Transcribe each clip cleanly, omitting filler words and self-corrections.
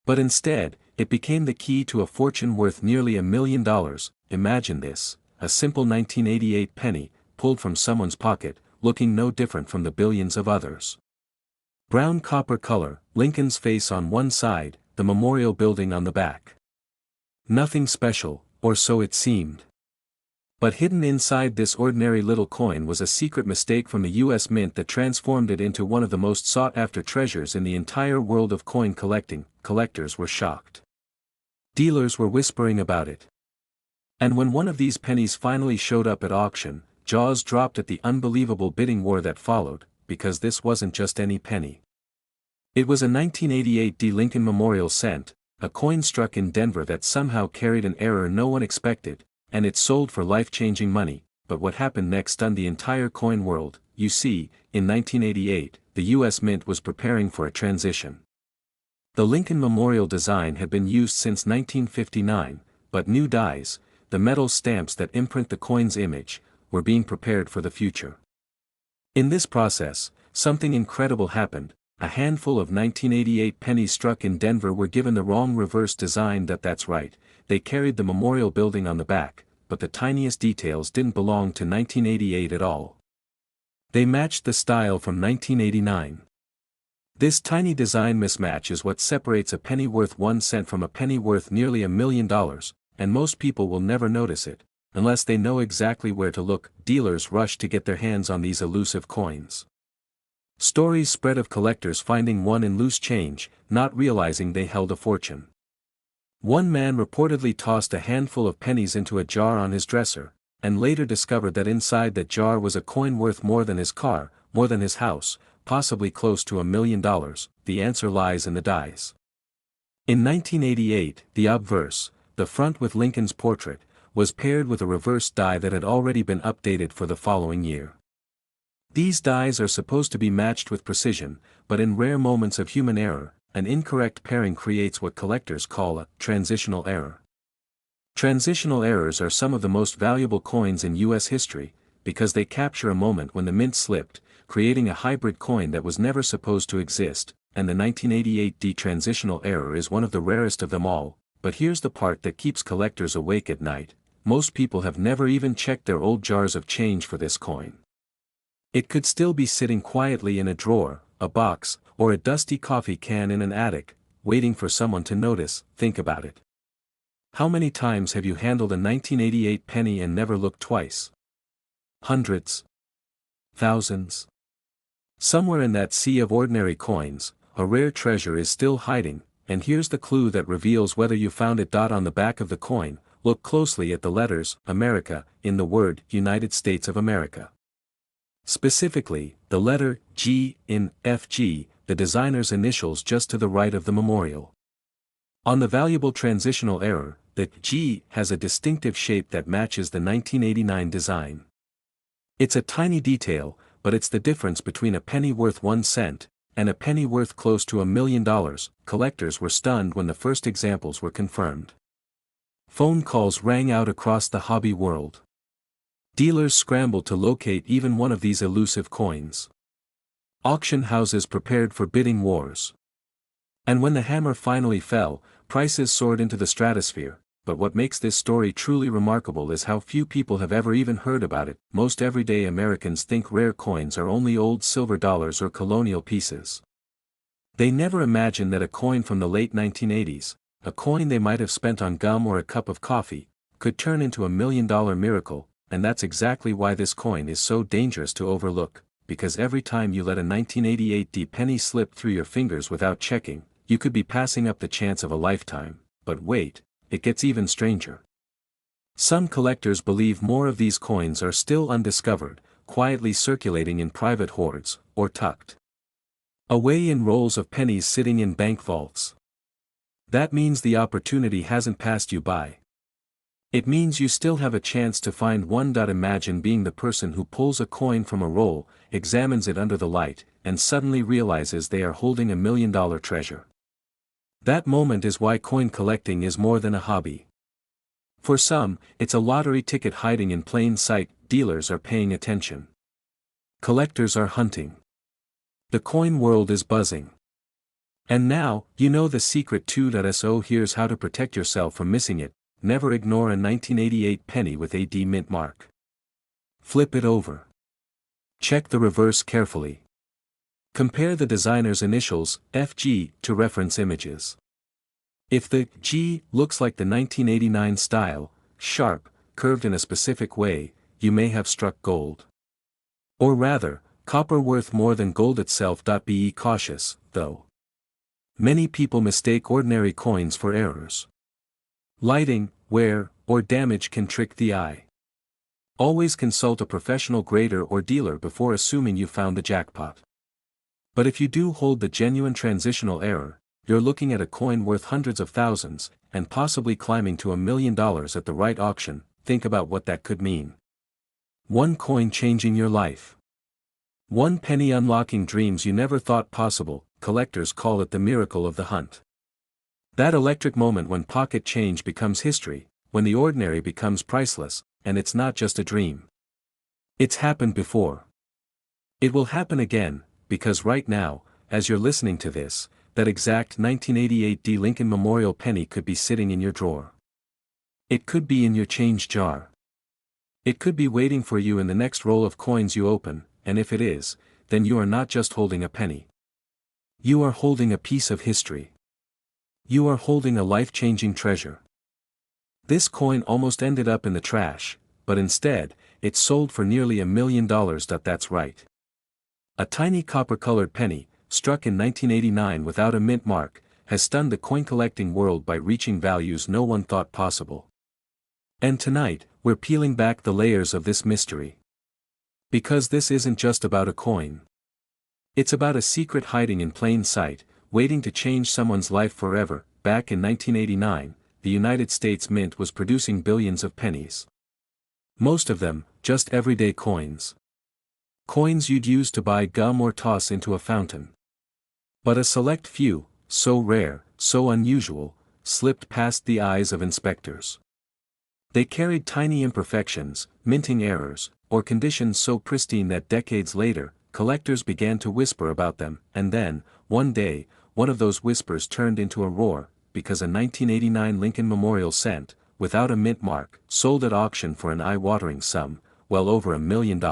But instead, it became the key to a fortune worth nearly $1 million. Imagine this, a simple 1988 penny, pulled from someone's pocket, looking no different from the billions of others. Brown copper color, Lincoln's face on one side, the memorial building on the back. Nothing special, or so it seemed. But hidden inside this ordinary little coin was a secret mistake from the U.S. Mint that transformed it into one of the most sought-after treasures in the entire world of coin collecting. Collectors were shocked. Dealers were whispering about it. And when one of these pennies finally showed up at auction, jaws dropped at the unbelievable bidding war that followed, because this wasn't just any penny. It was a 1988 D. Lincoln Memorial Cent, a coin struck in Denver that somehow carried an error no one expected, and it sold for life-changing money. But what happened next stunned the entire coin world. You see, in 1988, the U.S. Mint was preparing for a transition. The Lincoln Memorial design had been used since 1959, but new dies, the metal stamps that imprint the coin's image, were being prepared for the future. In this process, something incredible happened. A handful of 1988 pennies struck in Denver were given the wrong reverse design. That's right, they carried the memorial building on the back, but the tiniest details didn't belong to 1988 at all. They matched the style from 1989. This tiny design mismatch is what separates a penny worth 1 cent from a penny worth nearly $1 million, and most people will never notice it, unless they know exactly where to look. Dealers rush to get their hands on these elusive coins. Stories spread of collectors finding one in loose change, not realizing they held a fortune. One man reportedly tossed a handful of pennies into a jar on his dresser, and later discovered that inside that jar was a coin worth more than his car, more than his house, possibly close to $1 million. The answer lies in the dies. In 1988, the obverse, the front with Lincoln's portrait, was paired with a reverse die that had already been updated for the following year. These dies are supposed to be matched with precision, but in rare moments of human error, an incorrect pairing creates what collectors call a transitional error. Transitional errors are some of the most valuable coins in U.S. history, because they capture a moment when the mint slipped, creating a hybrid coin that was never supposed to exist, and the 1988 D transitional error is one of the rarest of them all. But here's the part that keeps collectors awake at night: most people have never even checked their old jars of change for this coin. It could still be sitting quietly in a drawer, a box, or a dusty coffee can in an attic, waiting for someone to notice. Think about it. How many times have you handled a 1988 penny and never looked twice? Hundreds? Thousands? Somewhere in that sea of ordinary coins, a rare treasure is still hiding, and here's the clue that reveals whether you found it. On the back of the coin, look closely at the letters America in the word United States of America. Specifically, the letter G in FG, the designer's initials just to the right of the memorial. On the valuable transitional error, the G has a distinctive shape that matches the 1989 design. It's a tiny detail, but it's the difference between a penny worth 1 cent and a penny worth close to $1 million. Collectors were stunned when the first examples were confirmed. Phone calls rang out across the hobby world. Dealers scrambled to locate even one of these elusive coins. Auction houses prepared for bidding wars. And when the hammer finally fell, prices soared into the stratosphere. But what makes this story truly remarkable is how few people have ever even heard about it. Most everyday Americans think rare coins are only old silver dollars or colonial pieces. They never imagine that a coin from the late 1980s, a coin they might have spent on gum or a cup of coffee, could turn into $1 million miracle. And that's exactly why this coin is so dangerous to overlook, because every time you let a 1988 D penny slip through your fingers without checking, you could be passing up the chance of a lifetime. But wait, it gets even stranger. Some collectors believe more of these coins are still undiscovered, quietly circulating in private hoards, or tucked away in rolls of pennies sitting in bank vaults. That means the opportunity hasn't passed you by. It means you still have a chance to find one. Imagine being the person who pulls a coin from a roll, examines it under the light, and suddenly realizes they are holding $1 million treasure. That moment is why coin collecting is more than a hobby. For some, it's a lottery ticket hiding in plain sight. Dealers are paying attention. Collectors are hunting. The coin world is buzzing. And now, you know the secret too. So here's how to protect yourself from missing it. Never ignore a 1988 penny with a D mint mark. Flip it over. Check the reverse carefully. Compare the designer's initials, FG, to reference images. If the G looks like the 1989 style, sharp, curved in a specific way, you may have struck gold. Or rather, copper worth more than gold itself. Be cautious, though. Many people mistake ordinary coins for errors. Lighting, wear, or damage can trick the eye. Always consult a professional grader or dealer before assuming you found the jackpot. But if you do hold the genuine transitional error, you're looking at a coin worth hundreds of thousands, and possibly climbing to $1 million at the right auction. Think about what that could mean. One coin changing your life. One penny unlocking dreams you never thought possible. Collectors call it the miracle of the hunt. That electric moment when pocket change becomes history, when the ordinary becomes priceless, and it's not just a dream. It's happened before. It will happen again, because right now, as you're listening to this, that exact 1988 D Lincoln Memorial penny could be sitting in your drawer. It could be in your change jar. It could be waiting for you in the next roll of coins you open, and if it is, then you are not just holding a penny. You are holding a piece of history. You are holding a life-changing treasure. This coin almost ended up in the trash, but instead, it sold for nearly $1 million. That's right. A tiny copper-colored penny, struck in 1989 without a mint mark, has stunned the coin-collecting world by reaching values no one thought possible. And tonight, we're peeling back the layers of this mystery. Because this isn't just about a coin. It's about a secret hiding in plain sight, waiting to change someone's life forever. Back in 1989, the United States Mint was producing billions of pennies. Most of them, just everyday coins. Coins you'd use to buy gum or toss into a fountain. But a select few, so rare, so unusual, slipped past the eyes of inspectors. They carried tiny imperfections, minting errors, or conditions so pristine that decades later, collectors began to whisper about them, and then, one day, one of those whispers turned into a roar, because a 1989 Lincoln Memorial cent, without a mint mark, sold at auction for an eye-watering sum, well over $1 million.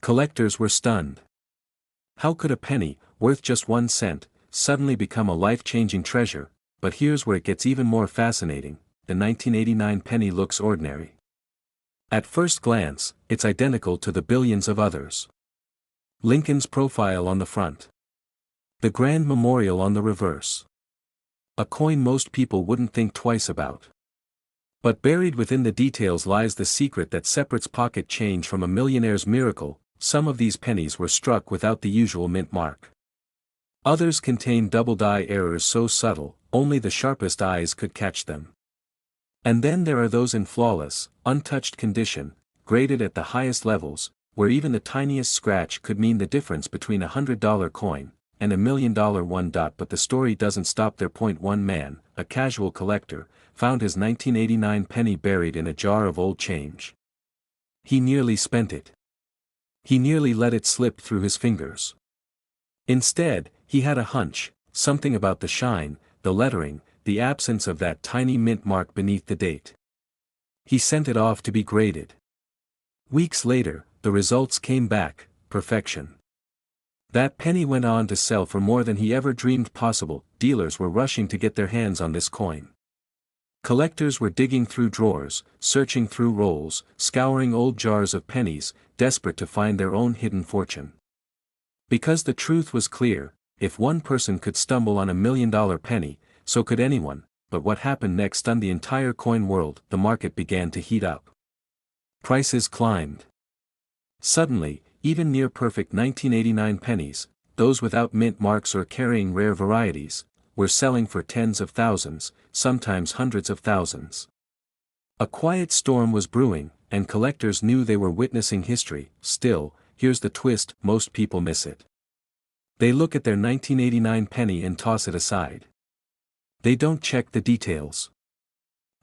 Collectors were stunned. How could a penny, worth just 1 cent, suddenly become a life-changing treasure? But here's where it gets even more fascinating. The 1989 penny looks ordinary. At first glance, it's identical to the billions of others. Lincoln's profile on the front. The grand memorial on the reverse. A coin most people wouldn't think twice about. But buried within the details lies the secret that separates pocket change from a millionaire's miracle. Some of these pennies were struck without the usual mint mark. Others contained double-die errors so subtle, only the sharpest eyes could catch them. And then there are those in flawless, untouched condition, graded at the highest levels, where even the tiniest scratch could mean the difference between a $100 coin and $1 million one. But the story doesn't stop there. One man, a casual collector, found his 1989 penny buried in a jar of old change. He nearly spent it. He nearly let it slip through his fingers. Instead, he had a hunch, something about the shine, the lettering, the absence of that tiny mint mark beneath the date. He sent it off to be graded. Weeks later, the results came back, perfection. That penny went on to sell for more than he ever dreamed possible. Dealers were rushing to get their hands on this coin. Collectors were digging through drawers, searching through rolls, scouring old jars of pennies, desperate to find their own hidden fortune. Because the truth was clear, if one person could stumble on $1 million penny, so could anyone. But what happened next stunned the entire coin world. The market began to heat up. Prices climbed. Suddenly, even near-perfect 1989 pennies, those without mint marks or carrying rare varieties, were selling for tens of thousands, sometimes hundreds of thousands. A quiet storm was brewing, and collectors knew they were witnessing history. Still, here's the twist: most people miss it. They look at their 1989 penny and toss it aside. They don't check the details.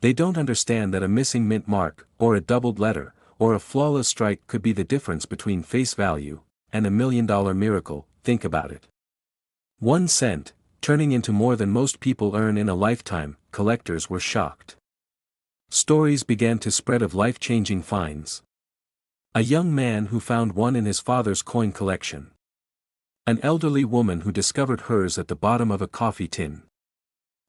They don't understand that a missing mint mark, or a doubled letter, or a flawless strike could be the difference between face value and $1 million miracle. Think about it. 1 cent, turning into more than most people earn in a lifetime. Collectors were shocked. Stories began to spread of life-changing finds. A young man who found one in his father's coin collection. An elderly woman who discovered hers at the bottom of a coffee tin.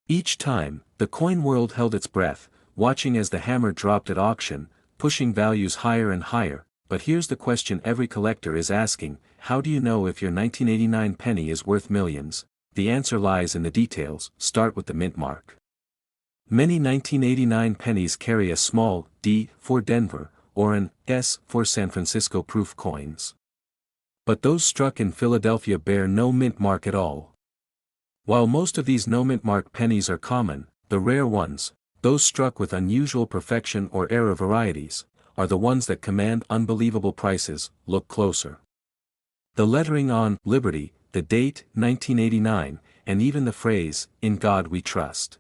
Each time, the coin world held its breath, watching as the hammer dropped at auction, pushing values higher and higher. But here's the question every collector is asking: how do you know if your 1989 penny is worth millions? The answer lies in the details. Start with the mint mark. Many 1989 pennies carry a small D for Denver, or an S for San Francisco proof coins. But those struck in Philadelphia bear no mint mark at all. While most of these no mint mark pennies are common, the rare ones, those struck with unusual perfection or error varieties, are the ones that command unbelievable prices. Look closer. The lettering on Liberty, the date 1989, and even the phrase, "In God We Trust."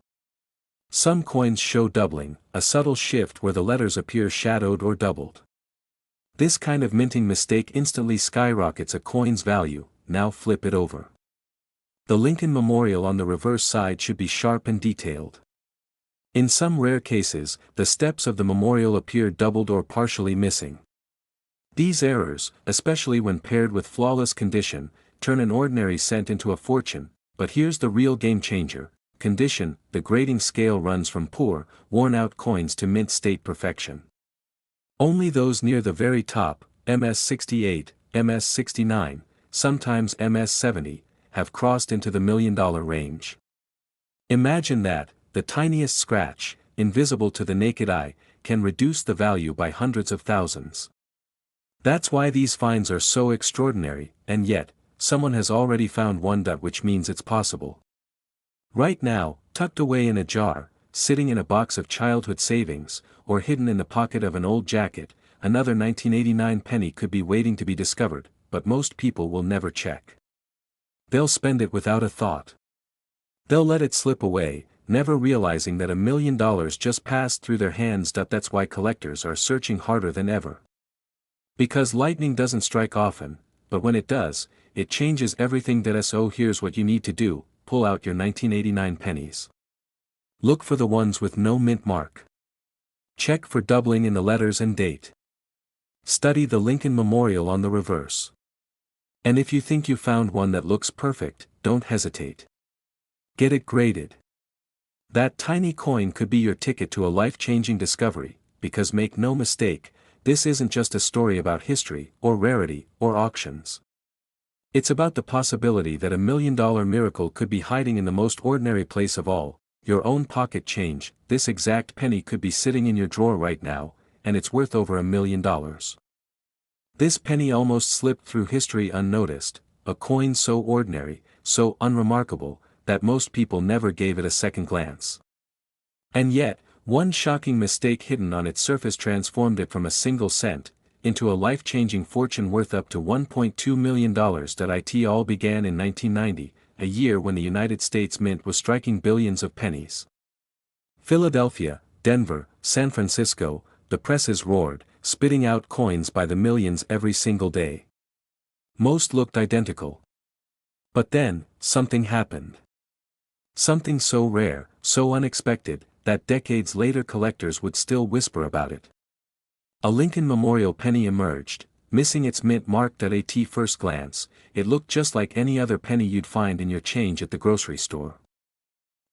Some coins show doubling, a subtle shift where the letters appear shadowed or doubled. This kind of minting mistake instantly skyrockets a coin's value. Now flip it over. The Lincoln Memorial on the reverse side should be sharp and detailed. In some rare cases, the steps of the memorial appear doubled or partially missing. These errors, especially when paired with flawless condition, turn an ordinary cent into a fortune. But here's the real game changer: condition. The grading scale runs from poor, worn-out coins to mint state perfection. Only those near the very top, MS-68, MS-69, sometimes MS-70, have crossed into the $1,000,000 range. Imagine that, the tiniest scratch, invisible to the naked eye, can reduce the value by hundreds of thousands. That's why these finds are so extraordinary, and yet, someone has already found one. Which means it's possible. Right now, tucked away in a jar, sitting in a box of childhood savings, or hidden in the pocket of an old jacket, another 1989 penny could be waiting to be discovered, but most people will never check. They'll spend it without a thought. They'll let it slip away, never realizing that $1,000,000 just passed through their hands. That's why collectors are searching harder than ever. Because lightning doesn't strike often, but when it does, it changes everything. So here's what you need to do: pull out your 1989 pennies. Look for the ones with no mint mark. Check for doubling in the letters and date. Study the Lincoln Memorial on the reverse. And if you think you found one that looks perfect, don't hesitate. Get it graded. That tiny coin could be your ticket to a life-changing discovery, because make no mistake, this isn't just a story about history, or rarity, or auctions. It's about the possibility that $1,000,000 miracle could be hiding in the most ordinary place of all, your own pocket change. This exact penny could be sitting in your drawer right now, and it's worth over $1,000,000. This penny almost slipped through history unnoticed, a coin so ordinary, so unremarkable, that most people never gave it a second glance. And yet, one shocking mistake hidden on its surface transformed it from a single cent into a life-changing fortune worth up to $1.2 million. It all began in 1990, a year when the United States Mint was striking billions of pennies. Philadelphia, Denver, San Francisco, the presses roared, spitting out coins by the millions every single day. Most looked identical. But then, something happened. Something so rare, so unexpected, that decades later collectors would still whisper about it. A Lincoln Memorial penny emerged, missing its mint mark. At first glance, it looked just like any other penny you'd find in your change at the grocery store.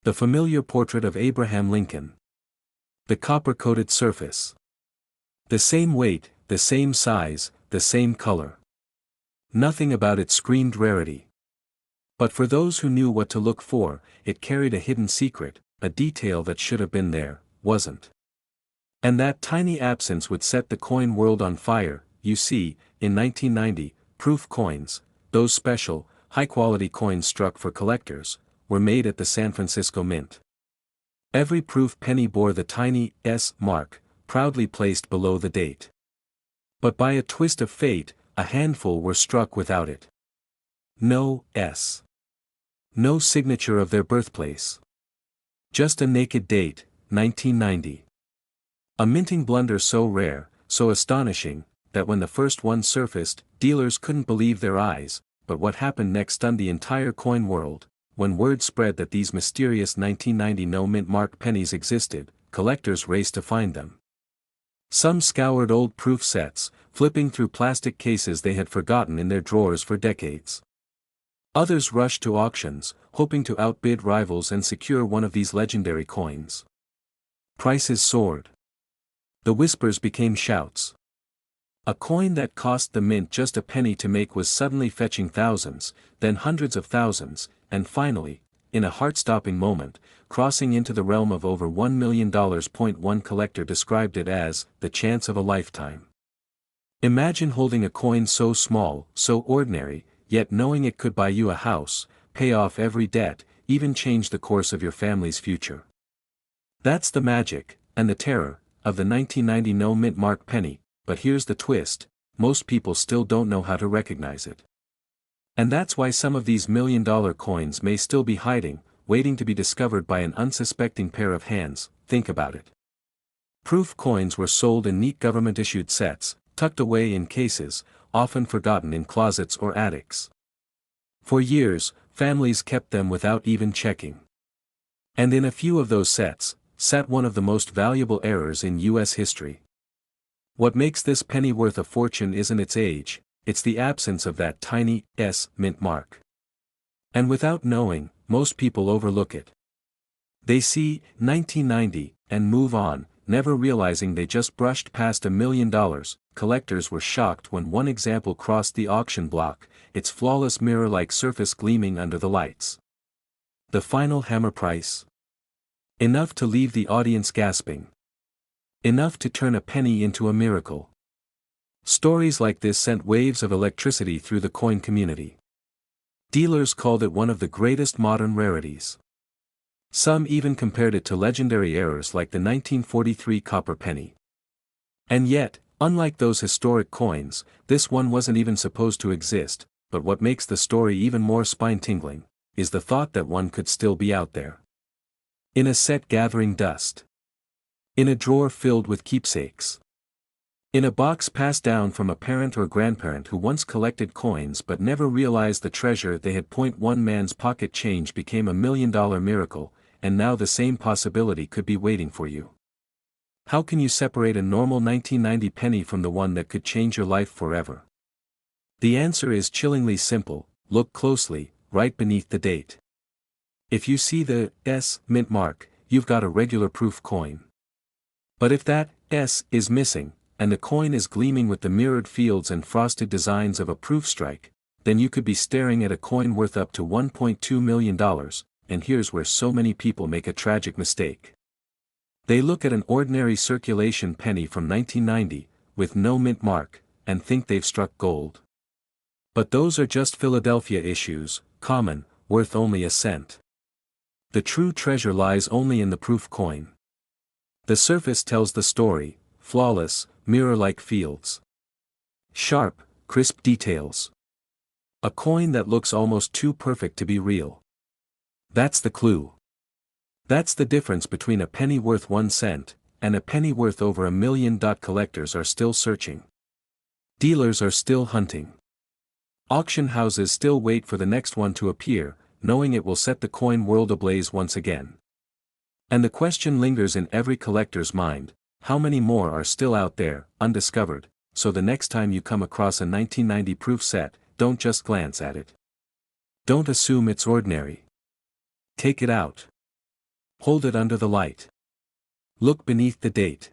The familiar portrait of Abraham Lincoln. The copper-coated surface. The same weight, the same size, the same color. Nothing about it screamed rarity. But for those who knew what to look for, it carried a hidden secret, a detail that should have been there, wasn't. And that tiny absence would set the coin world on fire. You see, in 1990, proof coins, those special, high-quality coins struck for collectors, were made at the San Francisco Mint. Every proof penny bore the tiny S mark, proudly placed below the date. But by a twist of fate, a handful were struck without it. No S. No signature of their birthplace. Just a naked date, 1990. A minting blunder so rare, so astonishing, that when the first one surfaced, dealers couldn't believe their eyes. but what happened next stunned the entire coin world. When word spread that these mysterious 1990 no-mint mark pennies existed, collectors raced to find them. Some scoured old proof sets, flipping through plastic cases they had forgotten in their drawers for decades. Others rushed to auctions, hoping to outbid rivals and secure one of these legendary coins. Prices soared. The whispers became shouts. A coin that cost the mint just a penny to make was suddenly fetching thousands, then hundreds of thousands, and finally, in a heart-stopping moment, crossing into the realm of over $1 million. One collector described it as the chance of a lifetime. Imagine holding a coin so small, so ordinary, yet knowing it could buy you a house, pay off every debt, even change the course of your family's future. That's the magic, and the terror, of the 1990 no-mint mark penny, but here's the twist: most people still don't know how to recognize it. And that's why some of these million-dollar coins may still be hiding, waiting to be discovered by an unsuspecting pair of hands. Think about it. Proof coins were sold in neat government-issued sets, tucked away in cases, often forgotten in closets or attics. For years, families kept them without even checking. And in a few of those sets, sat one of the most valuable errors in U.S. history. What makes this penny worth a fortune isn't its age, it's the absence of that tiny S mint mark. And without knowing, most people overlook it. They see 1990 and move on, never realizing they just brushed past $1 million. Collectors were shocked when one example crossed the auction block, its flawless mirror-like surface gleaming under the lights. The final hammer price? Enough to leave the audience gasping. Enough to turn a penny into a miracle. Stories like this sent waves of electricity through the coin community. Dealers called it one of the greatest modern rarities. Some even compared it to legendary errors like the 1943 copper penny. And yet, unlike those historic coins, this one wasn't even supposed to exist, but what makes the story even more spine-tingling is the thought that one could still be out there. In a set gathering dust. In a drawer filled with keepsakes. In a box passed down from a parent or grandparent who once collected coins but never realized the treasure they had. One man's pocket change became $1 million miracle, and now the same possibility could be waiting for you. How can you separate a normal 1990 penny from the one that could change your life forever? The answer is chillingly simple: look closely, right beneath the date. If you see the S mint mark, you've got a regular proof coin. But if that S is missing, and the coin is gleaming with the mirrored fields and frosted designs of a proof strike, then you could be staring at a coin worth up to $1.2 million, and here's where so many people make a tragic mistake. They look at an ordinary circulation penny from 1990, with no mint mark, and think they've struck gold. But those are just Philadelphia issues, common, worth only a cent. The true treasure lies only in the proof coin. The surface tells the story: flawless, mirror-like fields. Sharp, crisp details. A coin that looks almost too perfect to be real. That's the clue. That's the difference between a penny worth 1 cent, and a penny worth over $1 million. Collectors are still searching. Dealers are still hunting. Auction houses still wait for the next one to appear, knowing it will set the coin world ablaze once again. And the question lingers in every collector's mind: how many more are still out there, undiscovered? So the next time you come across a 1990 proof set, don't just glance at it. Don't assume it's ordinary. Take it out. Hold it under the light. Look beneath the date.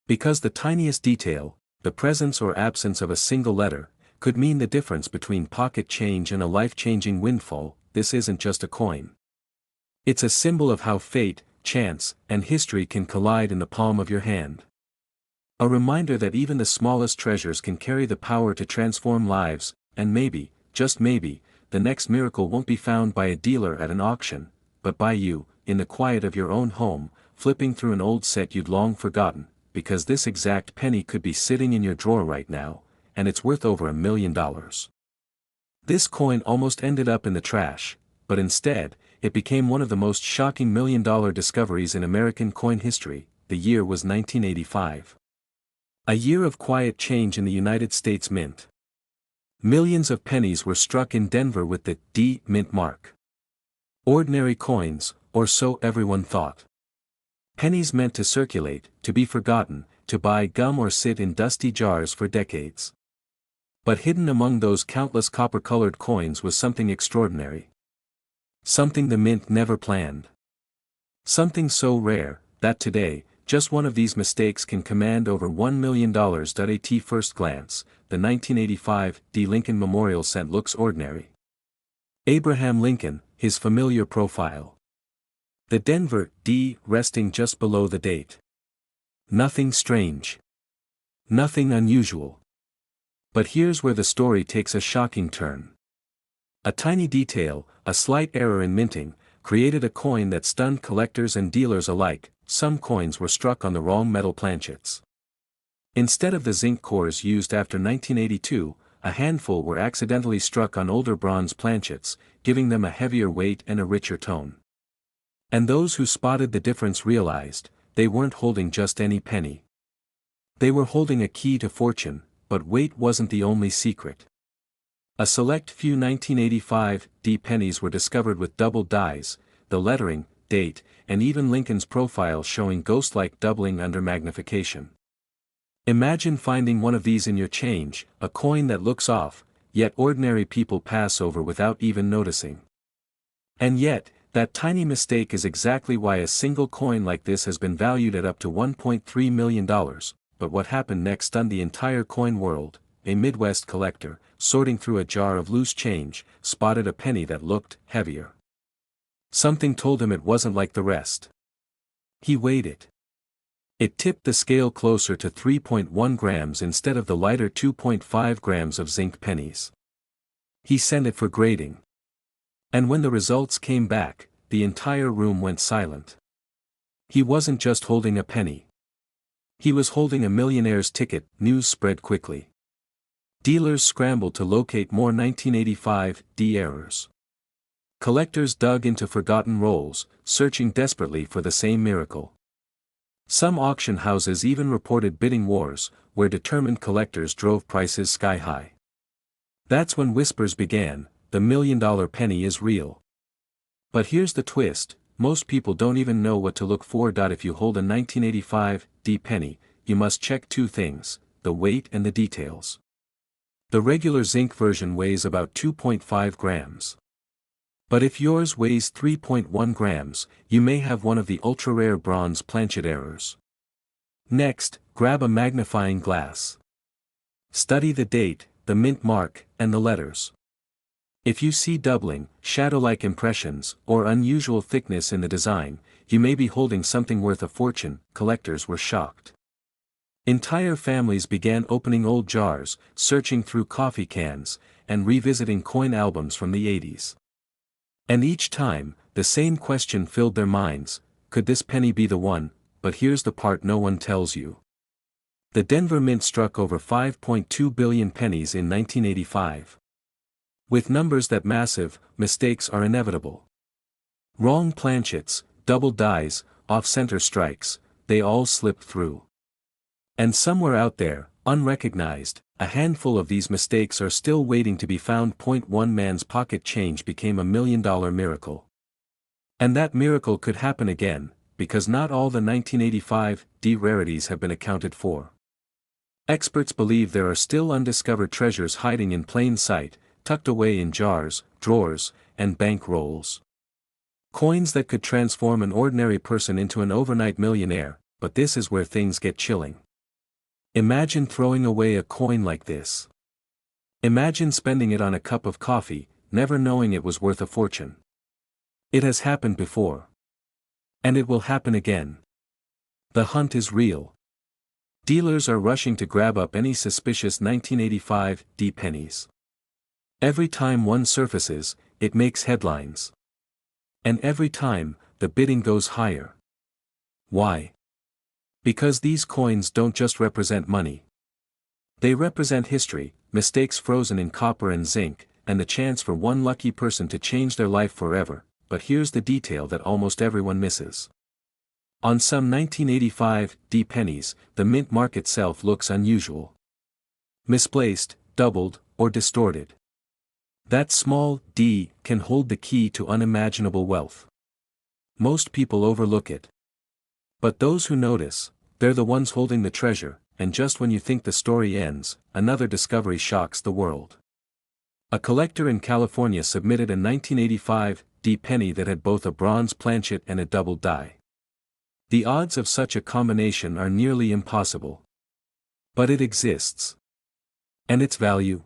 Because the tiniest detail, the presence or absence of a single letter, could mean the difference between pocket change and a life-changing windfall. This isn't just a coin. It's a symbol of how fate, chance, and history can collide in the palm of your hand. A reminder that even the smallest treasures can carry the power to transform lives, and maybe, just maybe, the next miracle won't be found by a dealer at an auction, but by you, in the quiet of your own home, flipping through an old set you'd long forgotten, because this exact penny could be sitting in your drawer right now, and it's worth over $1 million. This coin almost ended up in the trash, but instead, it became one of the most shocking $1 million discoveries in American coin history. The year was 1985. A year of quiet change in the United States Mint. Millions of pennies were struck in Denver with the D mint mark. Ordinary coins, or so everyone thought. Pennies meant to circulate, to be forgotten, to buy gum or sit in dusty jars for decades. But hidden among those countless copper-colored coins was something extraordinary. Something the mint never planned. Something so rare, that today, just one of these mistakes can command over $1 million. At first glance, the 1985 D. Lincoln Memorial cent looks ordinary. Abraham Lincoln, his familiar profile. The Denver D resting just below the date. Nothing strange. Nothing unusual. But here's where the story takes a shocking turn. A tiny detail, a slight error in minting, created a coin that stunned collectors and dealers alike. Some coins were struck on the wrong metal planchets. Instead of the zinc cores used after 1982, a handful were accidentally struck on older bronze planchets, giving them a heavier weight and a richer tone. And those who spotted the difference realized, they weren't holding just any penny. They were holding a key to fortune, but weight wasn't the only secret. A select few 1985 D pennies were discovered with double dies, the lettering, date, and even Lincoln's profile showing ghost-like doubling under magnification. Imagine finding one of these in your change, a coin that looks off, yet ordinary people pass over without even noticing. And yet, that tiny mistake is exactly why a single coin like this has been valued at up to $1.3 million, but what happened next stunned the entire coin world. A Midwest collector, sorting through a jar of loose change, spotted a penny that looked heavier. Something told him it wasn't like the rest. He weighed it. It tipped the scale closer to 3.1 grams instead of the lighter 2.5 grams of zinc pennies. He sent it for grading. And when the results came back, the entire room went silent. He wasn't just holding a penny. He was holding a millionaire's ticket. News spread quickly. Dealers scrambled to locate more 1985 D errors. Collectors dug into forgotten rolls, searching desperately for the same miracle. Some auction houses even reported bidding wars, where determined collectors drove prices sky high. That's when whispers began, the $1 million penny is real. But here's the twist, most people don't even know what to look for. If you hold a 1985 D penny, you must check two things, the weight and the details. The regular zinc version weighs about 2.5 grams. But if yours weighs 3.1 grams, you may have one of the ultra-rare bronze planchet errors. Next, grab a magnifying glass. Study the date, the mint mark, and the letters. If you see doubling, shadow-like impressions, or unusual thickness in the design, you may be holding something worth a fortune. Collectors were shocked. Entire families began opening old jars, searching through coffee cans, and revisiting coin albums from the 80s. And each time, the same question filled their minds, could this penny be the one? But here's the part no one tells you. The Denver Mint struck over 5.2 billion pennies in 1985. With numbers that massive, mistakes are inevitable. Wrong planchets, double dies, off-center strikes, they all slipped through. And somewhere out there, unrecognized, a handful of these mistakes are still waiting to be found. One man's pocket change became $1 million miracle. And that miracle could happen again, because not all the 1985 D rarities have been accounted for. Experts believe there are still undiscovered treasures hiding in plain sight, tucked away in jars, drawers, and bank rolls. Coins that could transform an ordinary person into an overnight millionaire, but this is where things get chilling. Imagine throwing away a coin like this. Imagine spending it on a cup of coffee, never knowing it was worth a fortune. It has happened before. And it will happen again. The hunt is real. Dealers are rushing to grab up any suspicious 1985 D pennies. Every time one surfaces, it makes headlines. And every time, the bidding goes higher. Why? Because these coins don't just represent money. They represent history, mistakes frozen in copper and zinc, and the chance for one lucky person to change their life forever. But here's the detail that almost everyone misses. On some 1985 D pennies, the mint mark itself looks unusual. Misplaced, doubled, or distorted. That small d can hold the key to unimaginable wealth. Most people overlook it. But those who notice, they're the ones holding the treasure, and just when you think the story ends, another discovery shocks the world. A collector in California submitted a 1985 D penny that had both a bronze planchet and a double die. The odds of such a combination are nearly impossible. But it exists. And its value?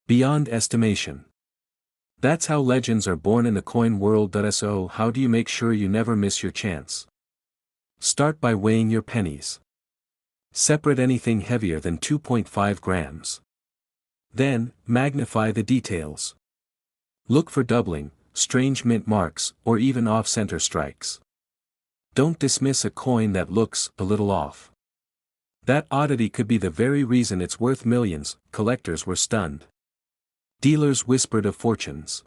Beyond estimation. That's how legends are born in the coin world. So how do you make sure you never miss your chance? Start by weighing your pennies. Separate anything heavier than 2.5 grams. Then, magnify the details. Look for doubling, strange mint marks, or even off-center strikes. Don't dismiss a coin that looks a little off. That oddity could be the very reason it's worth millions. Collectors were stunned. Dealers whispered of fortunes.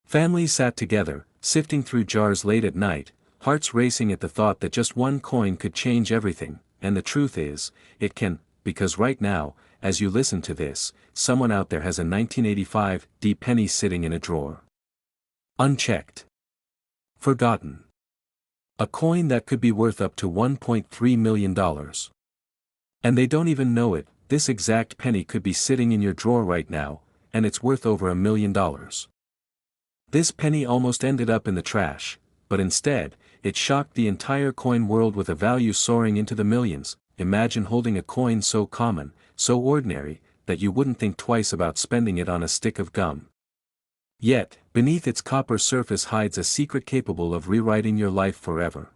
Families sat together, sifting through jars late at night, hearts racing at the thought that just one coin could change everything, and the truth is, it can, because right now, as you listen to this, someone out there has a 1985 D penny sitting in a drawer. Unchecked. Forgotten. A coin that could be worth up to $1.3 million. And they don't even know it. This exact penny could be sitting in your drawer right now, and it's worth over $1 million. This penny almost ended up in the trash, but instead, it shocked the entire coin world with a value soaring into the millions. Imagine holding a coin so common, so ordinary, that you wouldn't think twice about spending it on a stick of gum. Yet, beneath its copper surface hides a secret capable of rewriting your life forever.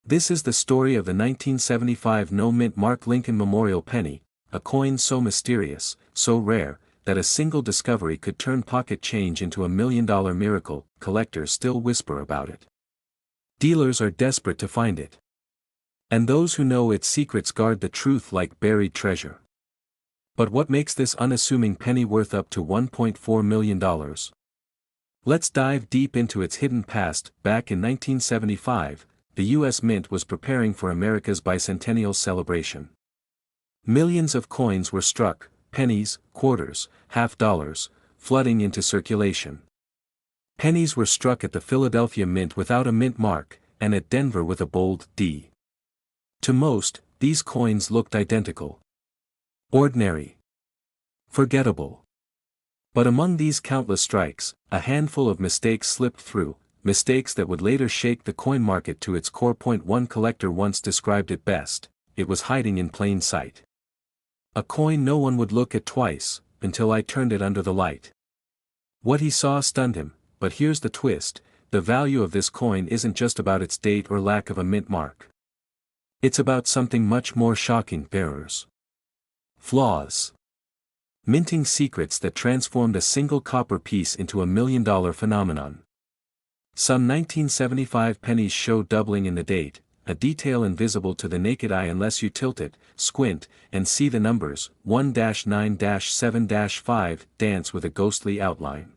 This is the story of the 1975 no-mint Mark Lincoln Memorial Penny, a coin so mysterious, so rare, that a single discovery could turn pocket change into $1 million miracle. Collectors still whisper about it. Dealers are desperate to find it. And those who know its secrets guard the truth like buried treasure. But what makes this unassuming penny worth up to $1.4 million? Let's dive deep into its hidden past. Back in 1975, the U.S. Mint was preparing for America's bicentennial celebration. Millions of coins were struck, pennies, quarters, half dollars, flooding into circulation. Pennies were struck at the Philadelphia Mint without a mint mark, and at Denver with a bold D. To most, these coins looked identical. Ordinary. Forgettable. But among these countless strikes, a handful of mistakes slipped through, mistakes that would later shake the coin market to its core. One collector once described it best: it was hiding in plain sight. A coin no one would look at twice, until I turned it under the light. What he saw stunned him, but here's the twist: the value of this coin isn't just about its date or lack of a mint mark. It's about something much more shocking: bearers. Flaws. Minting secrets that transformed a single copper piece into $1 million phenomenon. Some 1975 pennies show doubling in the date, a detail invisible to the naked eye unless you tilt it, squint, and see the numbers. 1-9-7-5 dance with a ghostly outline.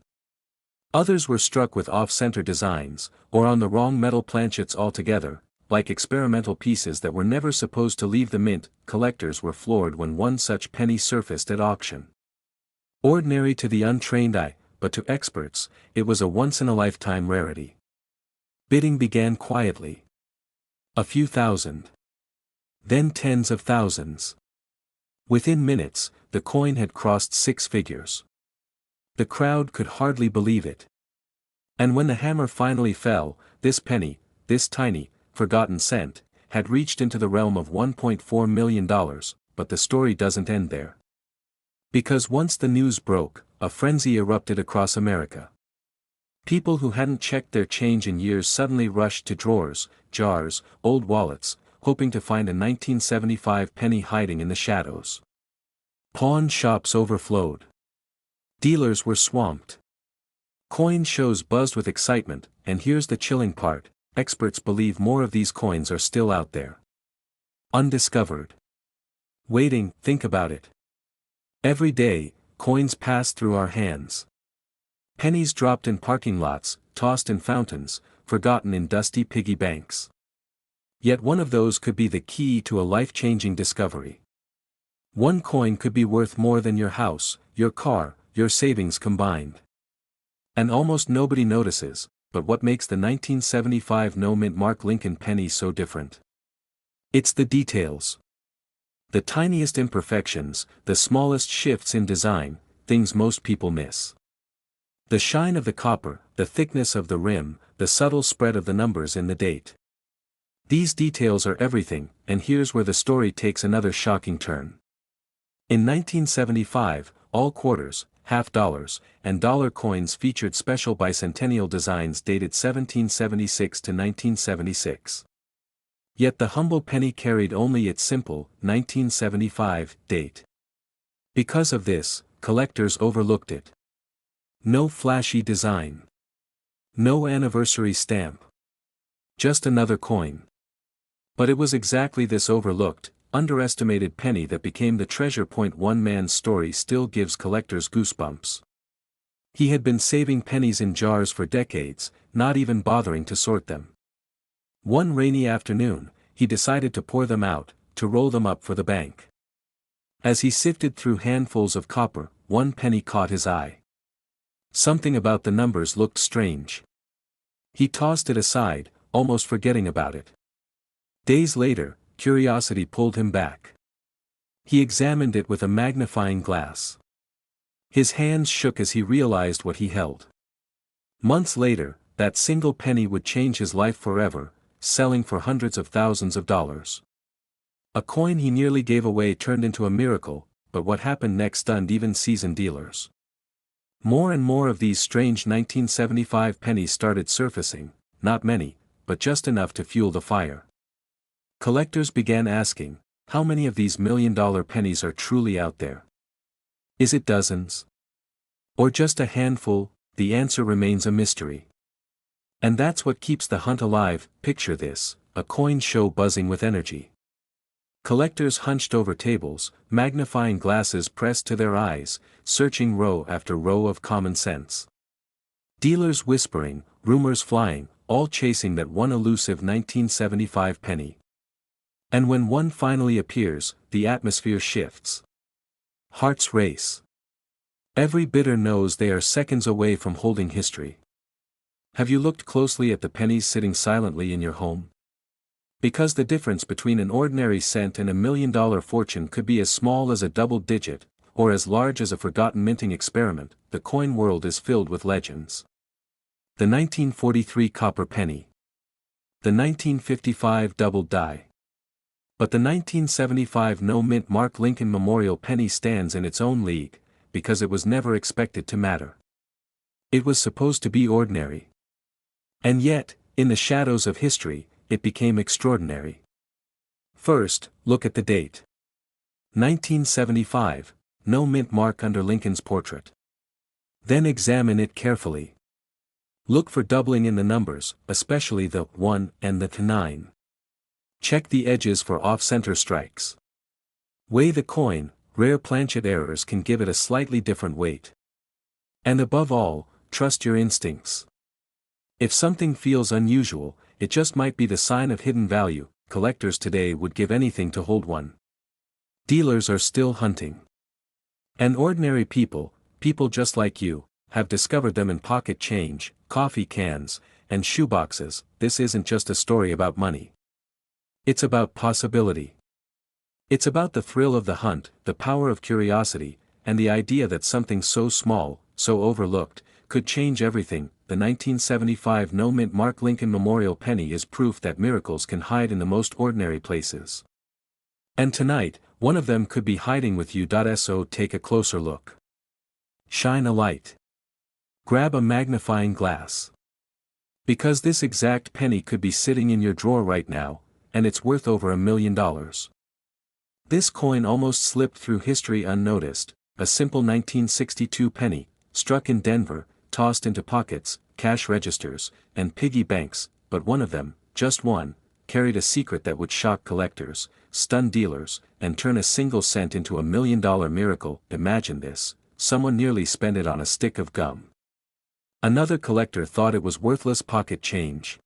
Others were struck with off-center designs, or on the wrong metal planchets altogether, like experimental pieces that were never supposed to leave the mint. Collectors were floored when one such penny surfaced at auction. Ordinary to the untrained eye, but to experts, it was a once-in-a-lifetime rarity. Bidding began quietly. A few thousand. Then tens of thousands. Within minutes, the coin had crossed 6 figures. The crowd could hardly believe it. And when the hammer finally fell, this penny, this tiny, forgotten cent, had reached into the realm of $1.4 million. But the story doesn't end there. Because once the news broke, a frenzy erupted across America. People who hadn't checked their change in years suddenly rushed to drawers, jars, old wallets, hoping to find a 1975 penny hiding in the shadows. Pawn shops overflowed. Dealers were swamped. Coin shows buzzed with excitement, and here's the chilling part: experts believe more of these coins are still out there. Undiscovered. Waiting. Think about it. Every day, coins pass through our hands. Pennies dropped in parking lots, tossed in fountains, forgotten in dusty piggy banks. Yet one of those could be the key to a life-changing discovery. One coin could be worth more than your house, your car, your savings combined. And almost nobody notices, but what makes the 1975 no-mint Mark Lincoln penny so different? It's the details. The tiniest imperfections, the smallest shifts in design, things most people miss. The shine of the copper, the thickness of the rim, the subtle spread of the numbers in the date. These details are everything, and here's where the story takes another shocking turn. In 1975, all quarters, half dollars, and dollar coins featured special bicentennial designs dated 1776 to 1976. Yet the humble penny carried only its simple, 1975, date. Because of this, collectors overlooked it. No flashy design. No anniversary stamp. Just another coin. But it was exactly this overlooked, underestimated penny that became the treasure point. One man's story still gives collectors goosebumps. He had been saving pennies in jars for decades, not even bothering to sort them. One rainy afternoon, he decided to pour them out, to roll them up for the bank. As he sifted through handfuls of copper, one penny caught his eye. Something about the numbers looked strange. He tossed it aside, almost forgetting about it. Days later, curiosity pulled him back. He examined it with a magnifying glass. His hands shook as he realized what he held. Months later, that single penny would change his life forever, selling for hundreds of thousands of dollars. A coin he nearly gave away turned into a miracle, but what happened next stunned even seasoned dealers. More and more of these strange 1975 pennies started surfacing, not many, but just enough to fuel the fire. Collectors began asking, how many of these million-dollar pennies are truly out there? Is it dozens? Or just a handful? The answer remains a mystery. And that's what keeps the hunt alive. Picture this, a coin show buzzing with energy. Collectors hunched over tables, magnifying glasses pressed to their eyes, searching row after row of common sense. Dealers whispering, rumors flying, all chasing that one elusive 1975 penny. And when one finally appears, the atmosphere shifts. Hearts race. Every bidder knows they are seconds away from holding history. Have you looked closely at the pennies sitting silently in your home? Because the difference between an ordinary cent and $1 million fortune could be as small as a double digit, or as large as a forgotten minting experiment, the coin world is filled with legends. The 1943 copper penny. The 1955 double die. But the 1975 no-mint Mark Lincoln Memorial penny stands in its own league, because it was never expected to matter. It was supposed to be ordinary. And yet, in the shadows of history, it became extraordinary. First, look at the date. 1975, no mint mark under Lincoln's portrait. Then examine it carefully. Look for doubling in the numbers, especially the 1 and the 9. Check the edges for off-center strikes. Weigh the coin, rare planchet errors can give it a slightly different weight. And above all, trust your instincts. If something feels unusual, it just might be the sign of hidden value. Collectors today would give anything to hold one. Dealers are still hunting. And ordinary people, people just like you, have discovered them in pocket change, coffee cans, and shoeboxes. This isn't just a story about money. It's about possibility. It's about the thrill of the hunt, the power of curiosity, and the idea that something so small, so overlooked, could change everything. The 1975 no-mint Mark Lincoln Memorial penny is proof that miracles can hide in the most ordinary places. And tonight, one of them could be hiding with you. So take a closer look. Shine a light. Grab a magnifying glass. Because this exact penny could be sitting in your drawer right now, and it's worth over $1 million. This coin almost slipped through history unnoticed, a simple 1962 penny, struck in Denver, tossed into pockets, cash registers, and piggy banks, but one of them, just one, carried a secret that would shock collectors, stun dealers, and turn a single cent into $1 million miracle. Imagine this, someone nearly spent it on a stick of gum. Another collector thought it was worthless pocket change.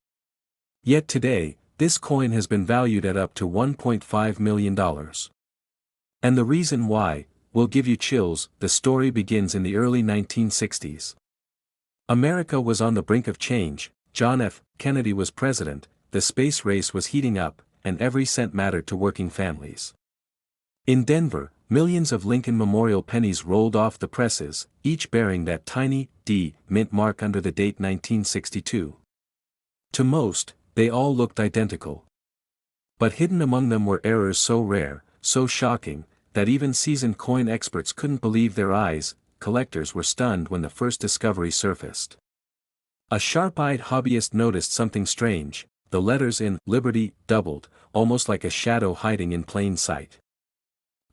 Yet today, this coin has been valued at up to $1.5 million. And the reason why will give you chills. The story begins in the early 1960s. America was on the brink of change, John F. Kennedy was president, the space race was heating up, and every cent mattered to working families. In Denver, millions of Lincoln Memorial pennies rolled off the presses, each bearing that tiny D mint mark under the date 1962. To most, they all looked identical. But hidden among them were errors so rare, so shocking, that even seasoned coin experts couldn't believe their eyes. Collectors were stunned when the first discovery surfaced. A sharp-eyed hobbyist noticed something strange: the letters in Liberty doubled, almost like a shadow hiding in plain sight.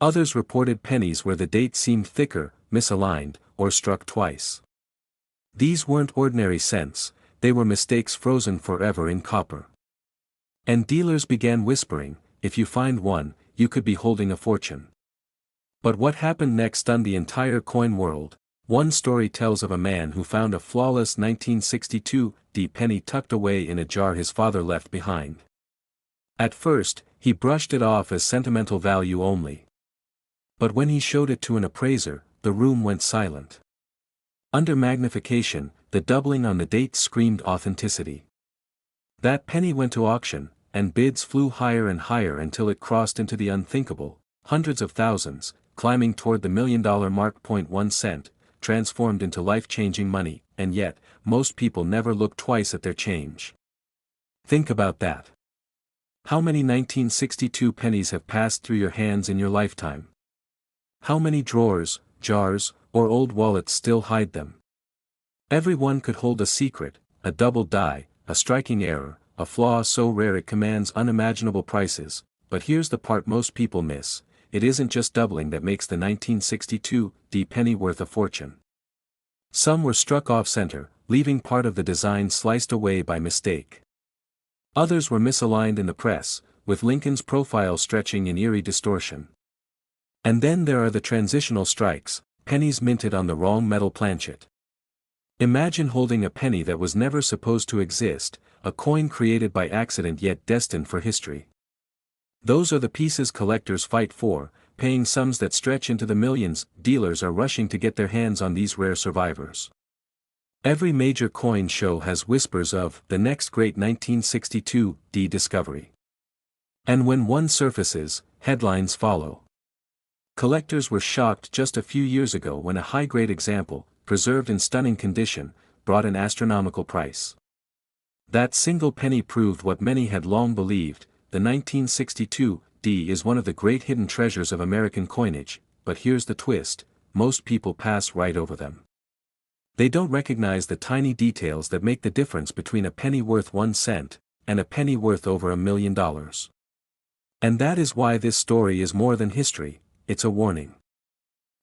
Others reported pennies where the date seemed thicker, misaligned, or struck twice. These weren't ordinary cents, they were mistakes frozen forever in copper. And dealers began whispering, if you find one, you could be holding a fortune. But what happened next stunned the entire coin world. One story tells of a man who found a flawless 1962 D penny tucked away in a jar his father left behind. At first, he brushed it off as sentimental value only. But when he showed it to an appraiser, the room went silent. Under magnification, the doubling on the date screamed authenticity. That penny went to auction, and bids flew higher and higher until it crossed into the unthinkable, hundreds of thousands, climbing toward the $1 million mark. 1 cent, transformed into life-changing money, and yet, most people never look twice at their change. Think about that. How many 1962 pennies have passed through your hands in your lifetime? How many drawers, jars, or old wallets still hide them? Everyone could hold a secret, a double die, a striking error, a flaw so rare it commands unimaginable prices. But here's the part most people miss: it isn't just doubling that makes the 1962 D penny worth a fortune. Some were struck off-center, leaving part of the design sliced away by mistake. Others were misaligned in the press, with Lincoln's profile stretching in eerie distortion. And then there are the transitional strikes, pennies minted on the wrong metal planchet. Imagine holding a penny that was never supposed to exist, a coin created by accident yet destined for history. Those are the pieces collectors fight for, paying sums that stretch into the millions. Dealers are rushing to get their hands on these rare survivors. Every major coin show has whispers of the next great 1962 D discovery. And when one surfaces, headlines follow. Collectors were shocked just a few years ago when a high-grade example, preserved in stunning condition, brought an astronomical price. That single penny proved what many had long believed: the 1962 D is one of the great hidden treasures of American coinage. But here's the twist: most people pass right over them. They don't recognize the tiny details that make the difference between a penny worth 1 cent, and a penny worth over $1 million. And that is why this story is more than history, it's a warning.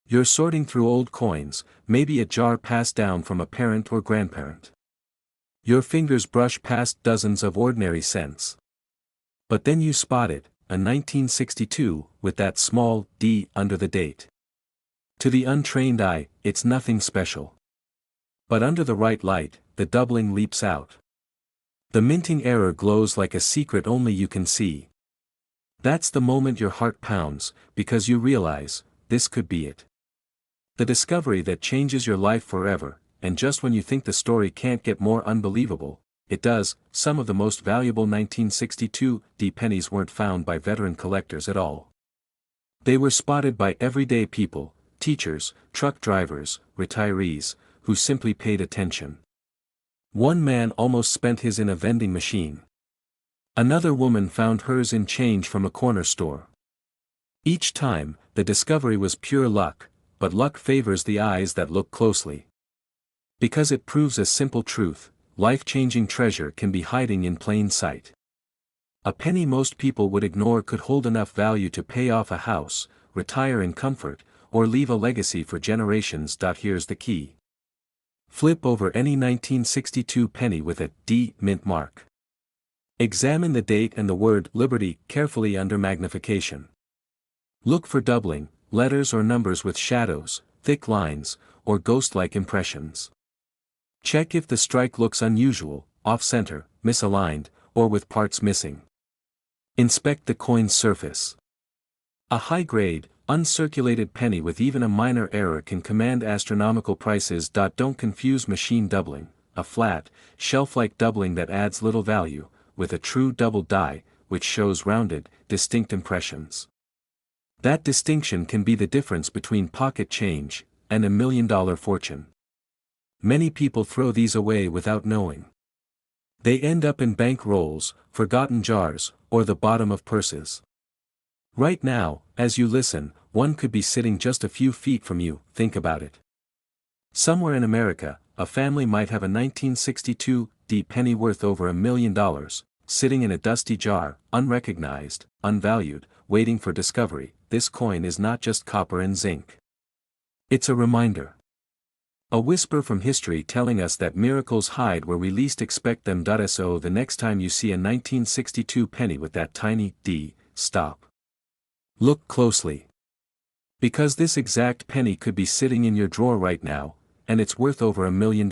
You're sorting through old coins, maybe a jar passed down from a parent or grandparent. Your fingers brush past dozens of ordinary cents. But then you spot it, a 1962, with that small D under the date. To the untrained eye, it's nothing special. But under the right light, the doubling leaps out. The minting error glows like a secret only you can see. That's the moment your heart pounds, because you realize, this could be it. The discovery that changes your life forever, and just when you think the story can't get more unbelievable, it does. Some of the most valuable 1962 D pennies weren't found by veteran collectors at all. They were spotted by everyday people, teachers, truck drivers, retirees, who simply paid attention. One man almost spent his in a vending machine. Another woman found hers in change from a corner store. Each time, the discovery was pure luck, but luck favors the eyes that look closely. Because it proves a simple truth: life-changing treasure can be hiding in plain sight. A penny most people would ignore could hold enough value to pay off a house, retire in comfort, or leave a legacy for generations. Here's the key. Flip over any 1962 penny with a D mint mark. Examine the date and the word Liberty carefully under magnification. Look for doubling, letters or numbers with shadows, thick lines, or ghost-like impressions. Check if the strike looks unusual, off-center, misaligned, or with parts missing. Inspect the coin's surface. A high-grade, Uncirculated penny with even a minor error can command astronomical prices. Don't confuse machine doubling, a flat, shelf-like doubling that adds little value, with a true double die, which shows rounded, distinct impressions. That distinction can be the difference between pocket change and $1 million fortune. Many people throw these away without knowing. They end up in bank rolls, forgotten jars, or the bottom of purses. Right now, as you listen, one could be sitting just a few feet from you. Think about it. Somewhere in America, a family might have a 1962 penny worth over $1 million, sitting in a dusty jar, unrecognized, unvalued, waiting for discovery. This coin is not just copper and zinc. It's a reminder. A whisper from history telling us that miracles hide where we least expect them. So the next time you see a 1962 penny with that tiny D, stop. Look closely. Because this exact penny could be sitting in your drawer right now, and it's worth over $1 million.